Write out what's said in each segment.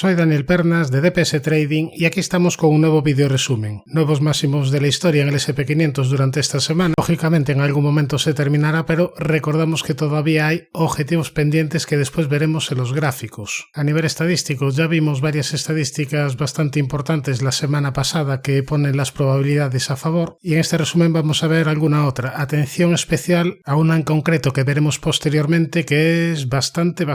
Soy Daniel Pernas de DPS Trading y aquí estamos con un nuevo vídeo resumen. Nuevos máximos de la historia en el SP500 durante esta semana. Lógicamente en algún momento se terminará, pero recordamos que todavía hay objetivos pendientes que después veremos en los gráficos. A nivel estadístico ya vimos varias estadísticas bastante importantes la semana pasada que ponen las probabilidades a favor y en este resumen vamos a ver alguna otra. Atención especial a una en concreto que veremos posteriormente que es bastante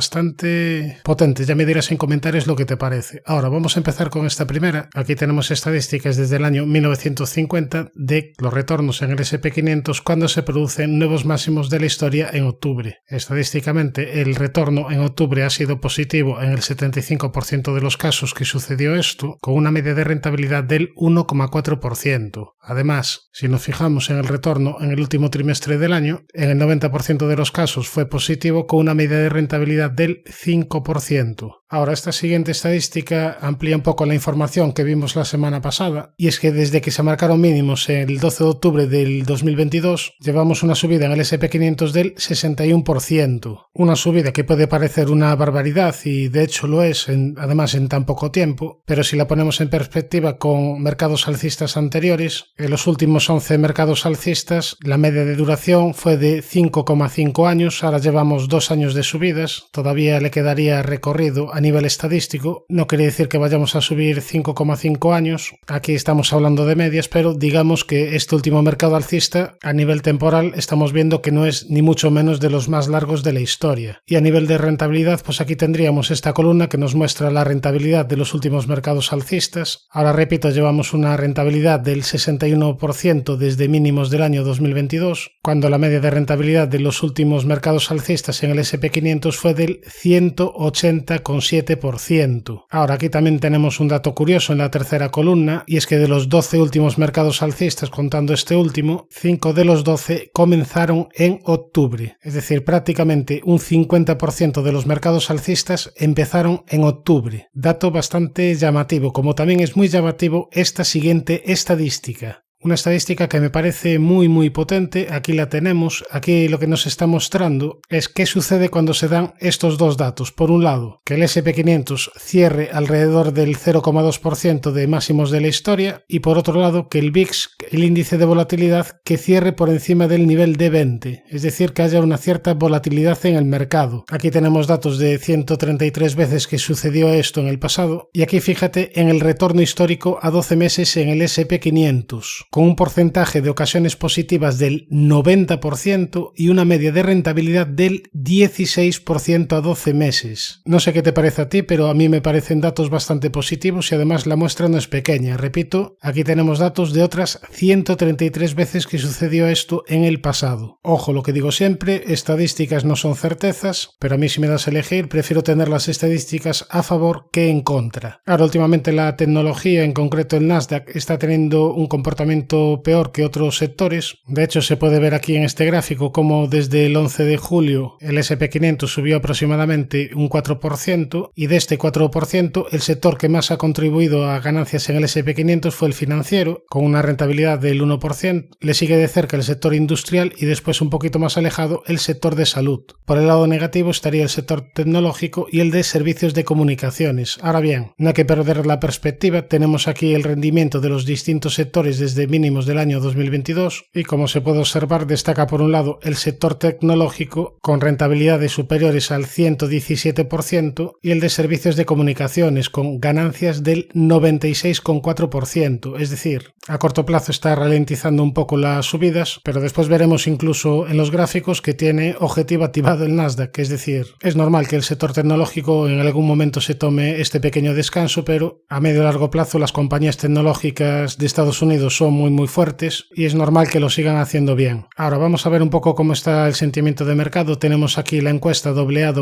potente. Ya me dirás en comentarios lo que te parece. Ahora vamos a empezar con esta primera. Aquí tenemos estadísticas desde el año 1950 de los retornos en el SP500 cuando se producen nuevos máximos de la historia en octubre. Estadísticamente el retorno en octubre ha sido positivo en el 75% de los casos que sucedió esto, con una media de rentabilidad del 1,4%. Además, si nos fijamos en el retorno en el último trimestre del año, en el 90% de los casos fue positivo con una media de rentabilidad del 5%. Ahora, esta siguiente estadística amplía un poco la información que vimos la semana pasada, y es que desde que se marcaron mínimos el 12 de octubre del 2022, llevamos una subida en el SP500 del 61%. Una subida que puede parecer una barbaridad, y de hecho lo es, además en tan poco tiempo, pero si la ponemos en perspectiva con mercados alcistas anteriores, en los últimos 11 mercados alcistas, la media de duración fue de 5,5 años, ahora llevamos 2 años de subidas, todavía le quedaría recorrido a nivel estadístico. No quiere decir que vayamos a subir 5,5 años, aquí estamos hablando de medias, pero digamos que este último mercado alcista a nivel temporal estamos viendo que no es ni mucho menos de los más largos de la historia. Y a nivel de rentabilidad, pues aquí tendríamos esta columna que nos muestra la rentabilidad de los últimos mercados alcistas. Ahora repito, llevamos una rentabilidad del 61% desde mínimos del año 2022, cuando la media de rentabilidad de los últimos mercados alcistas en el SP500 fue del 180,7%. Ahora aquí también tenemos un dato curioso en la tercera columna, y es que de los 12 últimos mercados alcistas, contando este último, 5 de los 12 comenzaron en octubre. Es decir, prácticamente un 50% de los mercados alcistas empezaron en octubre. Dato bastante llamativo, como también es muy llamativo esta siguiente estadística. Una estadística que me parece muy potente, aquí la tenemos, aquí lo que nos está mostrando es qué sucede cuando se dan estos dos datos. Por un lado, que el SP500 cierre alrededor del 0,2% de máximos de la historia y por otro lado que el VIX, el índice de volatilidad, que cierre por encima del nivel de 20, es decir, que haya una cierta volatilidad en el mercado. Aquí tenemos datos de 133 veces que sucedió esto en el pasado y aquí fíjate en el retorno histórico a 12 meses en el SP500. Con un porcentaje de ocasiones positivas del 90% y una media de rentabilidad del 16% a 12 meses. No sé qué te parece a ti, pero a mí me parecen datos bastante positivos y además la muestra no es pequeña. Repito, aquí tenemos datos de otras 133 veces que sucedió esto en el pasado. Ojo, lo que digo siempre, estadísticas no son certezas, pero a mí si me das a elegir, prefiero tener las estadísticas a favor que en contra. Ahora, últimamente la tecnología, en concreto el Nasdaq, está teniendo un comportamiento peor que otros sectores. De hecho, se puede ver aquí en este gráfico como desde el 11 de julio el SP500 subió aproximadamente un 4% y de este 4% el sector que más ha contribuido a ganancias en el SP500 fue el financiero, con una rentabilidad del 1%. Le sigue de cerca el sector industrial y después un poquito más alejado el sector de salud. Por el lado negativo estaría el sector tecnológico y el de servicios de comunicaciones. Ahora bien, no hay que perder la perspectiva, tenemos aquí el rendimiento de los distintos sectores desde mínimos del año 2022 y como se puede observar destaca por un lado el sector tecnológico con rentabilidades superiores al 117% y el de servicios de comunicaciones con ganancias del 96,4%, es decir, a corto plazo está ralentizando un poco las subidas, pero después veremos incluso en los gráficos que tiene objetivo activado el Nasdaq, es decir, es normal que el sector tecnológico en algún momento se tome este pequeño descanso, pero a medio y largo plazo las compañías tecnológicas de Estados Unidos son muy fuertes y es normal que lo sigan haciendo bien. Ahora vamos a ver un poco cómo está el sentimiento de mercado. Tenemos aquí la encuesta AA,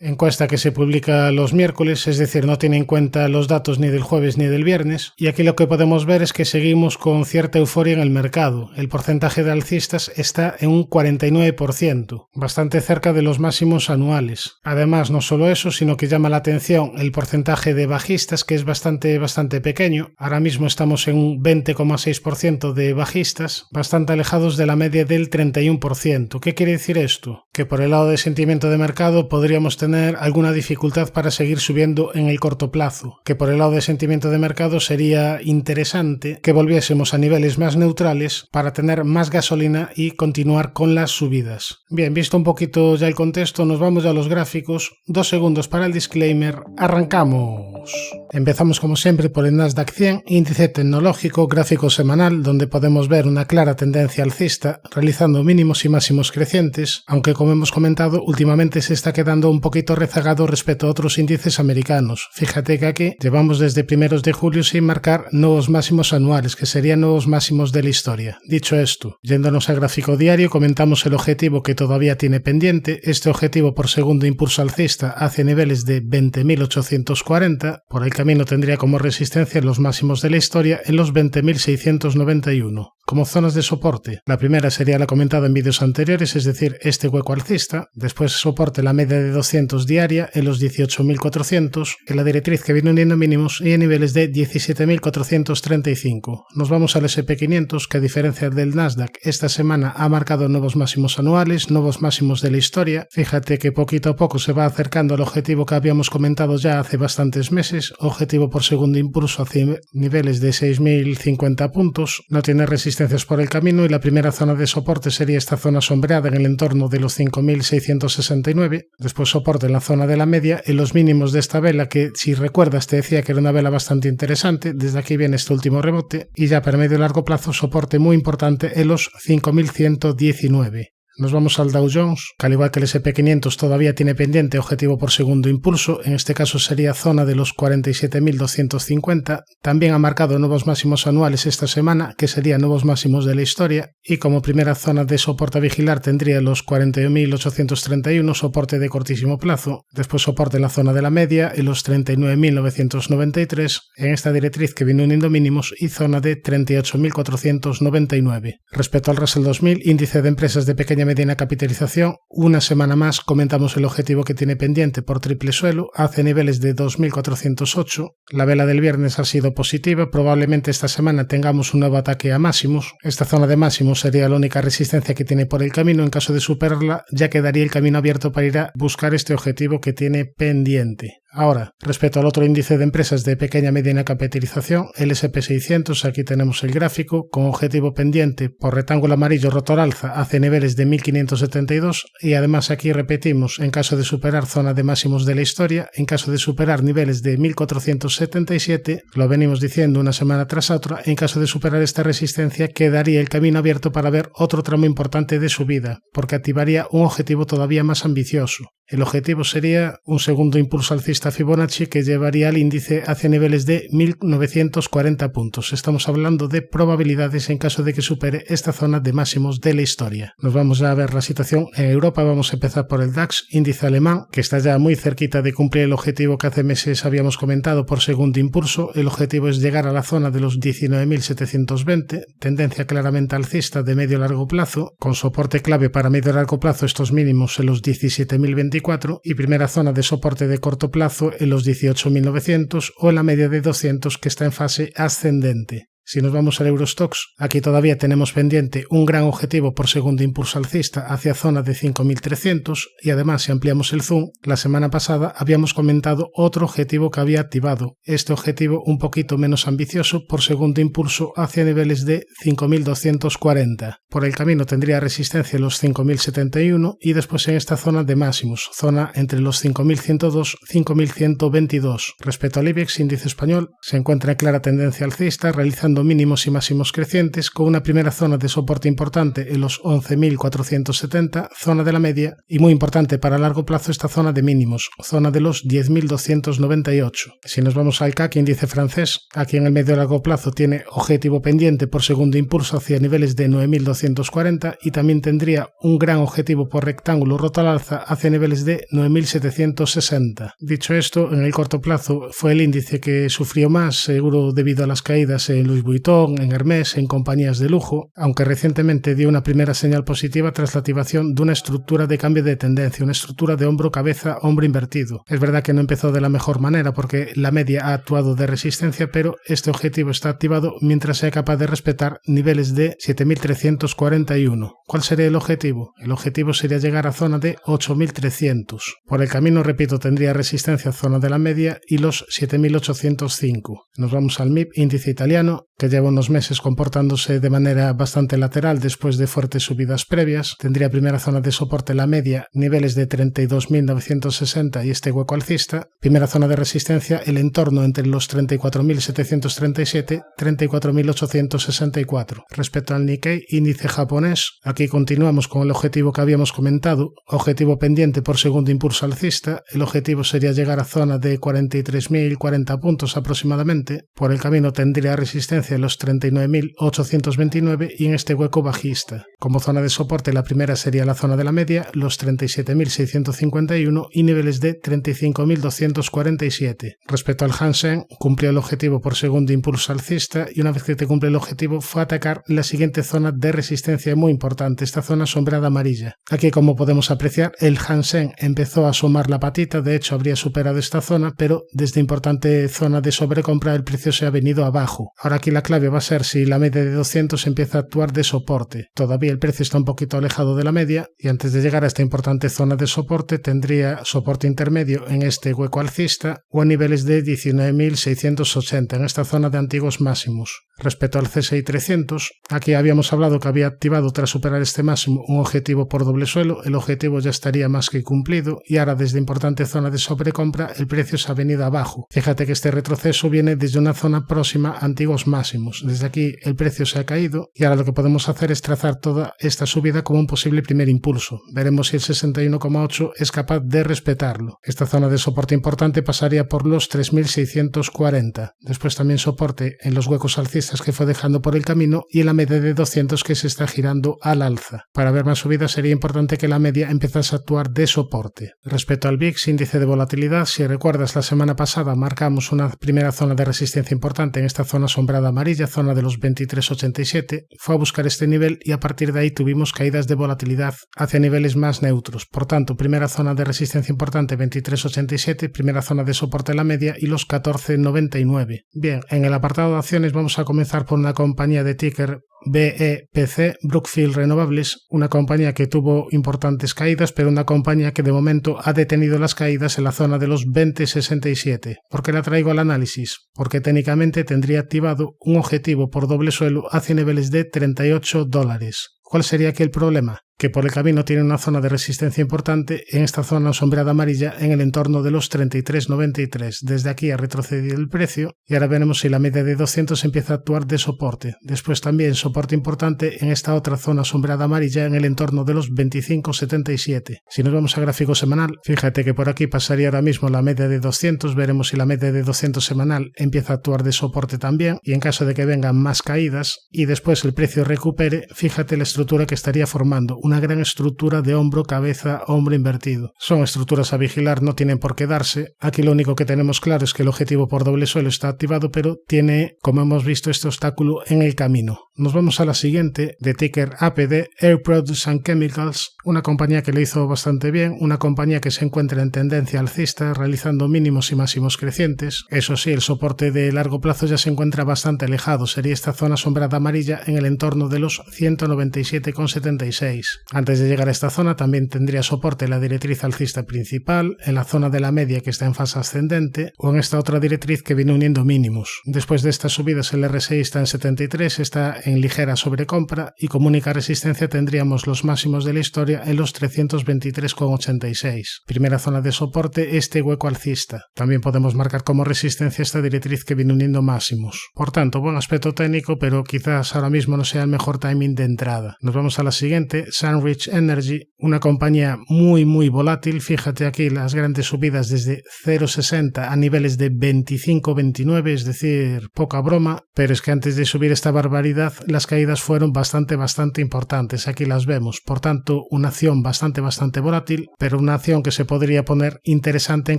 encuesta que se publica los miércoles, es decir, no tiene en cuenta los datos ni del jueves ni del viernes, y aquí lo que podemos ver es que seguimos con cierta euforia en el mercado. El porcentaje de alcistas está en un 49%, bastante cerca de los máximos anuales. Además, no solo eso, sino que llama la atención el porcentaje de bajistas, que es bastante pequeño. Ahora mismo estamos en un 20,6%, 20% de bajistas, bastante alejados de la media del 31%. ¿Qué quiere decir esto? Que por el lado de sentimiento de mercado podríamos tener alguna dificultad para seguir subiendo en el corto plazo, que por el lado de sentimiento de mercado sería interesante que volviésemos a niveles más neutrales para tener más gasolina y continuar con las subidas. Bien, visto un poquito ya el contexto, nos vamos ya a los gráficos. 2 segundos para el disclaimer. ¡Arrancamos! Empezamos como siempre por el Nasdaq 100, índice tecnológico, gráfico semanal, donde podemos ver una clara tendencia alcista, realizando mínimos y máximos crecientes, aunque como hemos comentado, últimamente se está quedando un poquito rezagado respecto a otros índices americanos. Fíjate que aquí llevamos desde primeros de julio sin marcar nuevos máximos anuales, que serían nuevos máximos de la historia. Dicho esto, yéndonos al gráfico diario, comentamos el objetivo que todavía tiene pendiente. Este objetivo por segundo impulso alcista hacia niveles de 20.840, por el camino tendría como resistencia los máximos de la historia en los 20.691. Como zonas de soporte, la primera sería la comentada en vídeos anteriores, es decir, este hueco alcista, después soporte la media de 200 diaria en los 18.400, en la directriz que viene uniendo mínimos y en niveles de 17.435. Nos vamos al SP500, que a diferencia del Nasdaq, esta semana ha marcado nuevos máximos anuales, nuevos máximos de la historia. Fíjate que poquito a poco se va acercando al objetivo que habíamos comentado ya hace bastantes meses, objetivo por segundo impulso hacia niveles de 6.050 puntos, no tiene resistencias por el camino y la primera zona de soporte sería esta zona sombreada en el entorno de los 5.669, después soporte en la zona de la media en los mínimos de esta vela que, si recuerdas, te decía que era una vela bastante interesante. Desde aquí viene este último rebote y ya para medio y largo plazo soporte muy importante en los 5.119. Nos vamos al Dow Jones, que al igual que el SP500 todavía tiene pendiente objetivo por segundo impulso, en este caso sería zona de los 47.250, también ha marcado nuevos máximos anuales esta semana, que serían nuevos máximos de la historia, y como primera zona de soporte a vigilar tendría los 41.831, soporte de cortísimo plazo, después soporte en la zona de la media, en los 39.993, en esta directriz que viene uniendo mínimos, y zona de 38.499. Respecto al Russell 2000, índice de empresas de pequeña mediana capitalización, una semana más comentamos el objetivo que tiene pendiente por triple suelo hacia niveles de 2.408. La vela del viernes ha sido positiva, probablemente esta semana tengamos un nuevo ataque a máximos. Esta zona de máximos sería la única resistencia que tiene por el camino. En caso de superarla, ya quedaría el camino abierto para ir a buscar este objetivo que tiene pendiente. Ahora, respecto al otro índice de empresas de pequeña mediana capitalización, el SP600, aquí tenemos el gráfico, con objetivo pendiente por rectángulo amarillo rotor alza hacia niveles de 1.572 y además aquí repetimos, en caso de superar zona de máximos de la historia, en caso de superar niveles de 1.477, lo venimos diciendo una semana tras otra, en caso de superar esta resistencia quedaría el camino abierto para ver otro tramo importante de subida, porque activaría un objetivo todavía más ambicioso. El objetivo sería un segundo impulso alcista Fibonacci que llevaría al índice hacia niveles de 1.940 puntos. Estamos hablando de probabilidades en caso de que supere esta zona de máximos de la historia. Nos vamos a ver la situación en Europa. Vamos a empezar por el DAX, índice alemán, que está ya muy cerquita de cumplir el objetivo que hace meses habíamos comentado por segundo impulso. El objetivo es llegar a la zona de los 19.720, tendencia claramente alcista de medio a largo plazo, con soporte clave para medio a largo plazo estos mínimos en los 17.024 y primera zona de soporte de corto plazo en los 18.900 o en la media de 200 que está en fase ascendente. Si nos vamos al Eurostoxx, aquí todavía tenemos pendiente un gran objetivo por segundo impulso alcista hacia zona de 5.300 y además si ampliamos el zoom, la semana pasada habíamos comentado otro objetivo que había activado. Este objetivo un poquito menos ambicioso por segundo impulso hacia niveles de 5.240. Por el camino tendría resistencia en los 5.071 y después en esta zona de máximos, zona entre los 5.102 y 5.122. Respecto al IBEX, índice español, se encuentra en clara tendencia alcista, realizando mínimos y máximos crecientes, con una primera zona de soporte importante en los 11.470, zona de la media, y muy importante para largo plazo esta zona de mínimos, zona de los 10.298. Si nos vamos al CAC, índice francés, aquí en el medio largo plazo tiene objetivo pendiente por segundo impulso hacia niveles de 9.240 y también tendría un gran objetivo por rectángulo roto al alza hacia niveles de 9.760. Dicho esto, en el corto plazo fue el índice que sufrió más, seguro debido a las caídas en Louis Vuitton, en Hermès, en compañías de lujo, aunque recientemente dio una primera señal positiva tras la activación de una estructura de cambio de tendencia, una estructura de hombro-cabeza, hombro invertido. Es verdad que no empezó de la mejor manera porque la media ha actuado de resistencia, pero este objetivo está activado mientras sea capaz de respetar niveles de 7.341. ¿Cuál sería el objetivo? El objetivo sería llegar a zona de 8.300. Por el camino, repito, tendría resistencia a zona de la media y los 7.805. Nos vamos al MIB, índice italiano, que lleva unos meses comportándose de manera bastante lateral después de fuertes subidas previas. Tendría primera zona de soporte la media, niveles de 32.960 y este hueco alcista. Primera zona de resistencia, el entorno entre los 34.737 y 34.864. Respecto al Nikkei, índice japonés, aquí continuamos con el objetivo que habíamos comentado, objetivo pendiente por segundo impulso alcista. El objetivo sería llegar a zona de 43.040 puntos aproximadamente. Por el camino tendría resistencia en los 39.829 y en este hueco bajista. Como zona de soporte, la primera sería la zona de la media, los 37.651 y niveles de 35.247. Respecto al Hansen, cumplió el objetivo por segundo impulso alcista y una vez que te cumple el objetivo fue a atacar la siguiente zona de resistencia muy importante, esta zona sombreada amarilla. Aquí, como podemos apreciar, el Hansen empezó a asomar la patita, de hecho habría superado esta zona, pero desde importante zona de sobrecompra el precio se ha venido abajo. Ahora aquí la clave va a ser si la media de 200 empieza a actuar de soporte. Todavía el precio está un poquito alejado de la media y antes de llegar a esta importante zona de soporte tendría soporte intermedio en este hueco alcista o a niveles de 19.680 en esta zona de antiguos máximos. Respecto al CSI 300, aquí habíamos hablado que había activado tras superar este máximo un objetivo por doble suelo, el objetivo ya estaría más que cumplido y ahora desde importante zona de sobrecompra el precio se ha venido abajo. Fíjate que este retroceso viene desde una zona próxima a antiguos máximos. Desde aquí el precio se ha caído y ahora lo que podemos hacer es trazar toda esta subida como un posible primer impulso. Veremos si el 61,8 es capaz de respetarlo. Esta zona de soporte importante pasaría por los 3.640. Después también soporte en los huecos alcistas que fue dejando por el camino y en la media de 200 que se está girando al alza. Para ver más subida sería importante que la media empezase a actuar de soporte. Respecto al VIX, índice de volatilidad, si recuerdas la semana pasada marcamos una primera zona de resistencia importante en esta zona sombrada amarilla, zona de los 23,87, fue a buscar este nivel y a partir de ahí tuvimos caídas de volatilidad hacia niveles más neutros. Por tanto, primera zona de resistencia importante 23,87, primera zona de soporte la media y los 14,99. Bien, en el apartado de acciones vamos a comenzar por una compañía de ticker BEPC, Brookfield Renovables, una compañía que tuvo importantes caídas, pero una compañía que de momento ha detenido las caídas en la zona de los 20,67. ¿Por qué la traigo al análisis? Porque técnicamente tendría activado un objetivo por doble suelo hacia niveles de $38. ¿Cuál sería aquí el problema? Que por el camino tiene una zona de resistencia importante en esta zona sombreada amarilla en el entorno de los 33,93. Desde aquí ha retrocedido el precio y ahora veremos si la media de 200 empieza a actuar de soporte. Después también soporte importante en esta otra zona sombreada amarilla en el entorno de los 25,77. Si nos vamos a gráfico semanal, fíjate que por aquí pasaría ahora mismo la media de 200, veremos si la media de 200 semanal empieza a actuar de soporte también y en caso de que vengan más caídas y después el precio recupere, fíjate la estructura que estaría formando, una gran estructura de hombro, cabeza, hombro invertido. Son estructuras a vigilar, no tienen por qué darse. Aquí lo único que tenemos claro es que el objetivo por doble suelo está activado, pero tiene, como hemos visto, este obstáculo en el camino. Nos vamos a la siguiente, de ticker APD, Air Products and Chemicals, una compañía que lo hizo bastante bien, una compañía que se encuentra en tendencia alcista, realizando mínimos y máximos crecientes. Eso sí, el soporte de largo plazo ya se encuentra bastante alejado, sería esta zona sombrada amarilla en el entorno de los 197,76. Antes de llegar a esta zona también tendría soporte la directriz alcista principal, en la zona de la media que está en fase ascendente o en esta otra directriz que viene uniendo mínimos. Después de estas subidas el RSI está en 73, está en ligera sobrecompra y como única resistencia tendríamos los máximos de la historia en los 323,86. Primera zona de soporte, este hueco alcista. También podemos marcar como resistencia esta directriz que viene uniendo máximos. Por tanto, buen aspecto técnico, pero quizás ahora mismo no sea el mejor timing de entrada. Nos vamos a la siguiente, Sunrich Energy, una compañía muy volátil. Fíjate aquí las grandes subidas desde 0,60 a niveles de 25,29, es decir, poca broma, pero es que antes de subir esta barbaridad las caídas fueron bastante importantes, aquí las vemos. Por tanto, una acción bastante volátil, pero una acción que se podría poner interesante en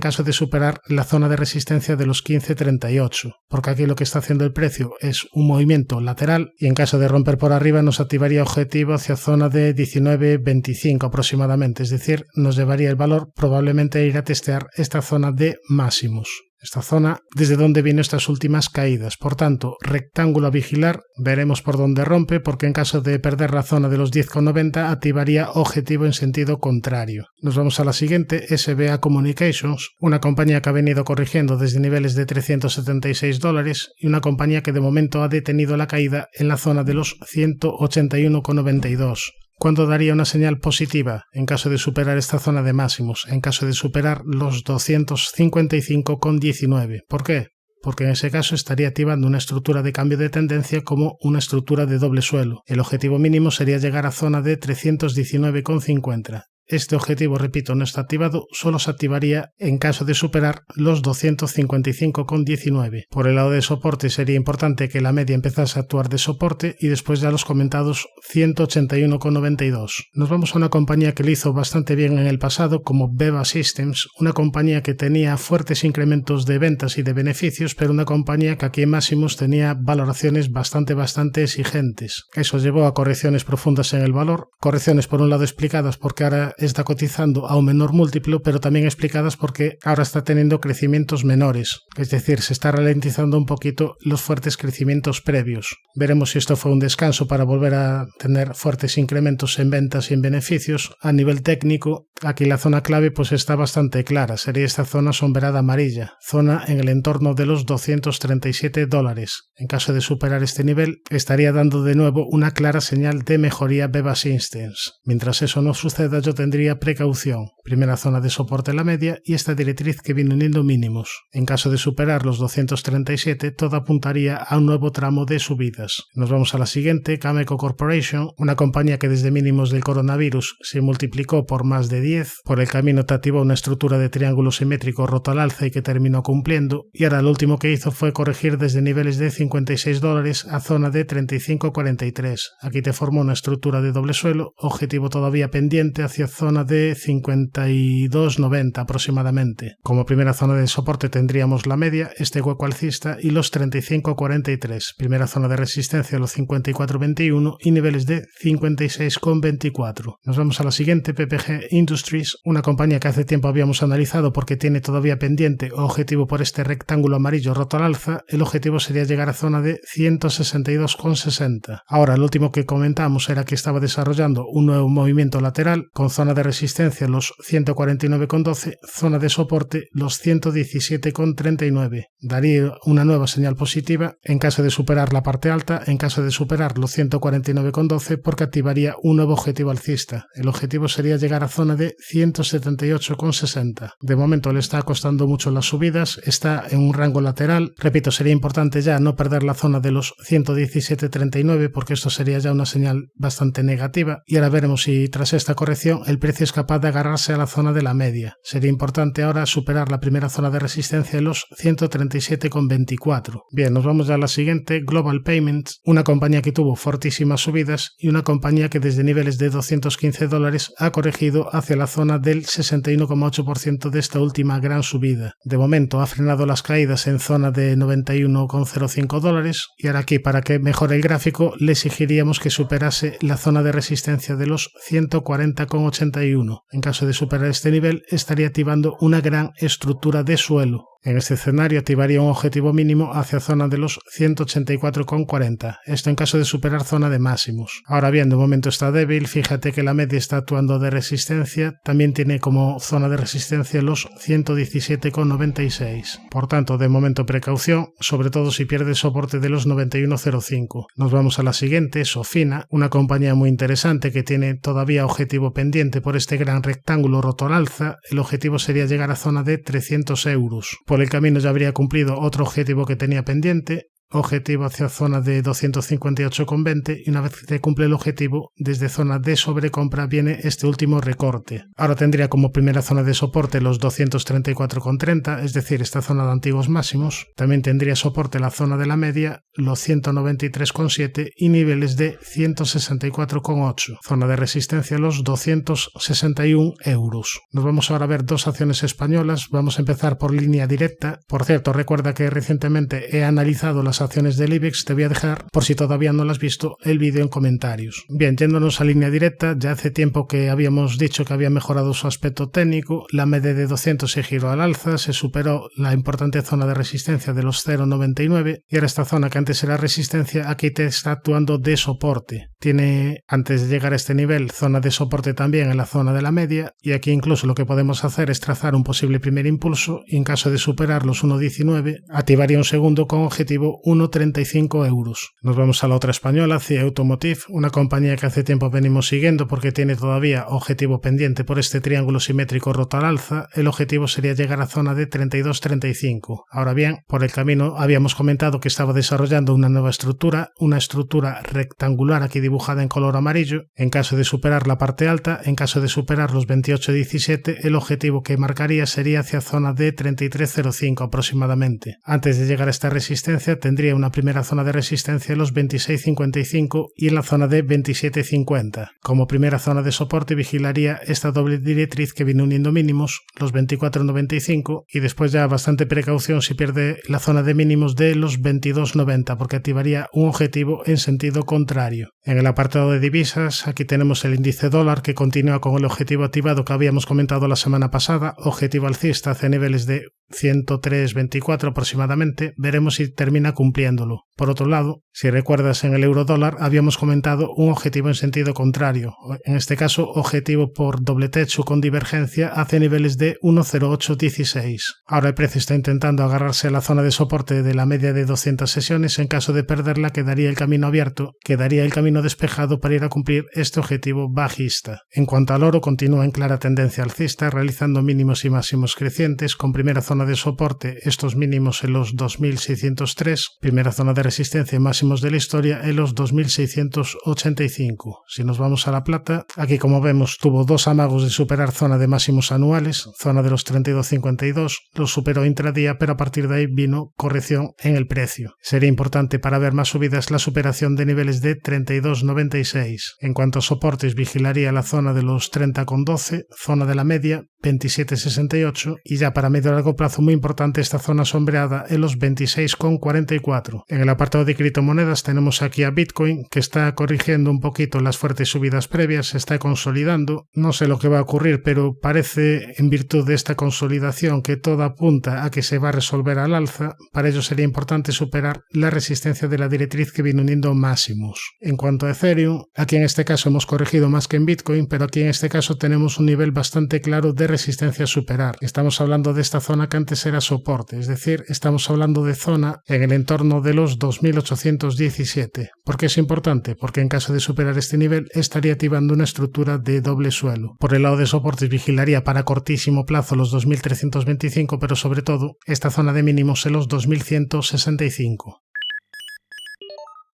caso de superar la zona de resistencia de los 15,38. porque aquí lo que está haciendo el precio es un movimiento lateral y en caso de romper por arriba nos activaría objetivo hacia zona de 19.25 aproximadamente, es decir, nos llevaría el valor probablemente a ir a testear esta zona de máximos. Esta zona desde donde vienen estas últimas caídas. Por tanto, rectángulo a vigilar, veremos por dónde rompe, porque en caso de perder la zona de los 10,90 activaría objetivo en sentido contrario. Nos vamos a la siguiente, SBA Communications, una compañía que ha venido corrigiendo desde niveles de $376 y una compañía que de momento ha detenido la caída en la zona de los 181,92. ¿Cuándo daría una señal positiva? En caso de superar esta zona de máximos, en caso de superar los 255,19. ¿Por qué? Porque en ese caso estaría activando una estructura de cambio de tendencia como una estructura de doble suelo. El objetivo mínimo sería llegar a zona de 319,50. Este objetivo, repito, no está activado, solo se activaría en caso de superar los 255,19. Por el lado de soporte sería importante que la media empezase a actuar de soporte y después ya los comentados 181,92. Nos vamos a una compañía que lo hizo bastante bien en el pasado como Beva Systems, una compañía que tenía fuertes incrementos de ventas y de beneficios, pero una compañía que aquí en máximos tenía valoraciones bastante exigentes. Eso llevó a correcciones profundas en el valor, correcciones por un lado explicadas porque ahora está cotizando a un menor múltiplo, pero también explicadas porque ahora está teniendo crecimientos menores, es decir, se está ralentizando un poquito los fuertes crecimientos previos. Veremos si esto fue un descanso para volver a tener fuertes incrementos en ventas y en beneficios. A nivel técnico, aquí la zona clave pues está bastante clara, sería esta zona sombreada amarilla, zona en el entorno de los $237. En caso de superar este nivel, estaría dando de nuevo una clara señal de mejoría Beva Systems. Mientras eso no suceda, yo tendría precaución. Primera zona de soporte la media y esta directriz que viene uniendo mínimos. En caso de superar los 237, todo apuntaría a un nuevo tramo de subidas. Nos vamos a la siguiente, Cameco Corporation, una compañía que desde mínimos del coronavirus se multiplicó por más de 10. Por el camino te activó una estructura de triángulo simétrico roto al alza y que terminó cumpliendo. Y ahora lo último que hizo fue corregir desde niveles de $56 a zona de 35,43. Aquí te formó una estructura de doble suelo, objetivo todavía pendiente hacia zona de 52,90 aproximadamente. Como primera zona de soporte tendríamos la media, este hueco alcista y los 35,43. Primera zona de resistencia los 54,21 y niveles de 56,24. Nos vamos a la siguiente, PPG Industries, una compañía que hace tiempo habíamos analizado porque tiene todavía pendiente objetivo por este rectángulo amarillo roto al alza. El objetivo sería llegar a zona de 162,60. Ahora, lo último que comentamos era que estaba desarrollando un nuevo movimiento lateral con zona de resistencia los 149,12, zona de soporte los 117,39. Daría una nueva señal positiva en caso de superar la parte alta, en caso de superar los 149,12 porque activaría un nuevo objetivo alcista. El objetivo sería llegar a zona de 178,60. De momento le está costando mucho las subidas, está en un rango lateral. Repito, sería importante ya no perder la zona de los 117,39 porque esto sería ya una señal bastante negativa y ahora veremos si tras esta corrección el precio es capaz de agarrarse a la zona de la media. Sería importante ahora superar la primera zona de resistencia de los 137,24. Bien, nos vamos ya a la siguiente, Global Payments, una compañía que tuvo fortísimas subidas y una compañía que desde niveles de $215 ha corregido hacia la zona del 61,8% de esta última gran subida. De momento ha frenado las caídas en zona de $91,05 y ahora aquí, para que mejore el gráfico, le exigiríamos que superase la zona de resistencia de los 140,81. En caso de superar este nivel, estaría activando una gran estructura de suelo. En este escenario activaría un objetivo mínimo hacia zona de los 184,40. Esto en caso de superar zona de máximos. Ahora bien, de momento está débil. Fíjate que la media está actuando de resistencia. También tiene como zona de resistencia los 117,96. Por tanto, de momento precaución, sobre todo si pierde soporte de los 91,05. Nos vamos a la siguiente, Sofina, una compañía muy interesante que tiene todavía objetivo pendiente por este gran rectángulo roto al alza. El objetivo sería llegar a zona de 300 euros. Por el camino ya habría cumplido otro objetivo que tenía pendiente. objetivo hacia zona de 258,20 y una vez que se cumple el objetivo, desde zona de sobrecompra viene este último recorte. Ahora tendría como primera zona de soporte los 234,30, es decir, esta zona de antiguos máximos. También tendría soporte la zona de la media, los 193,7 y niveles de 164,8. Zona de resistencia los 261 euros. Nos vamos ahora a ver dos acciones españolas. Vamos a empezar por línea directa. Por cierto, recuerda que recientemente he analizado las acciones del IBEX. Te voy a dejar, por si todavía no lo has visto, el vídeo en comentarios. Bien, yéndonos a línea directa, ya hace tiempo que habíamos dicho que había mejorado su aspecto técnico. La media de 200 se giró al alza, se superó la importante zona de resistencia de los 0,99 y ahora esta zona que antes era resistencia aquí te está actuando de soporte. Tiene, antes de llegar a este nivel, zona de soporte también en la zona de la media y aquí incluso lo que podemos hacer es trazar un posible primer impulso y en caso de superar los 1,19 activaría un segundo con objetivo 1,35 euros. Nos vamos a la otra española, CIE Automotive, una compañía que hace tiempo venimos siguiendo porque tiene todavía objetivo pendiente por este triángulo simétrico roto al alza. El objetivo sería llegar a zona de 32,35. Ahora bien, por el camino habíamos comentado que estaba desarrollando una nueva estructura, una estructura rectangular aquí dibujada en color amarillo. En caso de superar la parte alta, en caso de superar los 28,17, el objetivo que marcaría sería hacia zona de 33,05 aproximadamente. Antes de llegar a esta resistencia tendría una primera zona de resistencia en los 26,55 y en la zona de 27,50. Como primera zona de soporte vigilaría esta doble directriz que viene uniendo mínimos, los 24,95 y después ya bastante precaución si pierde la zona de mínimos de los 22,90 porque activaría un objetivo en sentido contrario. En el apartado de divisas, aquí tenemos el índice dólar que continúa con el objetivo activado que habíamos comentado la semana pasada, objetivo alcista hacia niveles de 103,24 aproximadamente, veremos si termina cumpliéndolo. Por otro lado, si recuerdas en el euro dólar habíamos comentado un objetivo en sentido contrario, en este caso objetivo por doble techo con divergencia hacia niveles de 1,0816. Ahora el precio está intentando agarrarse a la zona de soporte de la media de 200 sesiones, en caso de perderla quedaría el camino abierto, quedaría el camino despejado para ir a cumplir este objetivo bajista. En cuanto al oro, continúa en clara tendencia alcista, realizando mínimos y máximos crecientes, con primera zona de soporte estos mínimos en los 2.603, primera zona de resistencia y máximos de la historia en los 2.685. Si nos vamos a la plata, aquí como vemos tuvo dos amagos de superar zona de máximos anuales, zona de los 32,52, los superó intradía, pero a partir de ahí vino corrección en el precio. Sería importante para ver más subidas la superación de niveles de 32,96. En cuanto a soportes, vigilaría la zona de los 30,12, zona de la media 27,68 y ya para medio largo plazo muy importante esta zona sombreada en los 26,44. En el apartado de criptomonedas tenemos aquí a Bitcoin que está corrigiendo un poquito las fuertes subidas previas, se está consolidando. No sé lo que va a ocurrir, pero parece en virtud de esta consolidación que todo apunta a que se va a resolver al alza. Para ello sería importante superar la resistencia de la directriz que viene uniendo máximos. En cuanto a Ethereum, aquí en este caso hemos corregido más que en Bitcoin, pero aquí en este caso tenemos un nivel bastante claro de resistencia a superar. Estamos hablando de esta zona que antes era soporte, es decir, estamos hablando de zona en el entorno de los 2.817. ¿Por qué es importante? Porque en caso de superar este nivel estaría activando una estructura de doble suelo. Por el lado de soportes vigilaría para cortísimo plazo los 2.325, pero sobre todo esta zona de mínimos en los 2.165.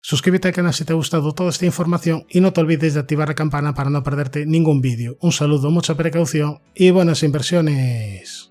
Suscríbete al canal si te ha gustado toda esta información y no te olvides de activar la campana para no perderte ningún vídeo. Un saludo, mucha precaución y buenas inversiones.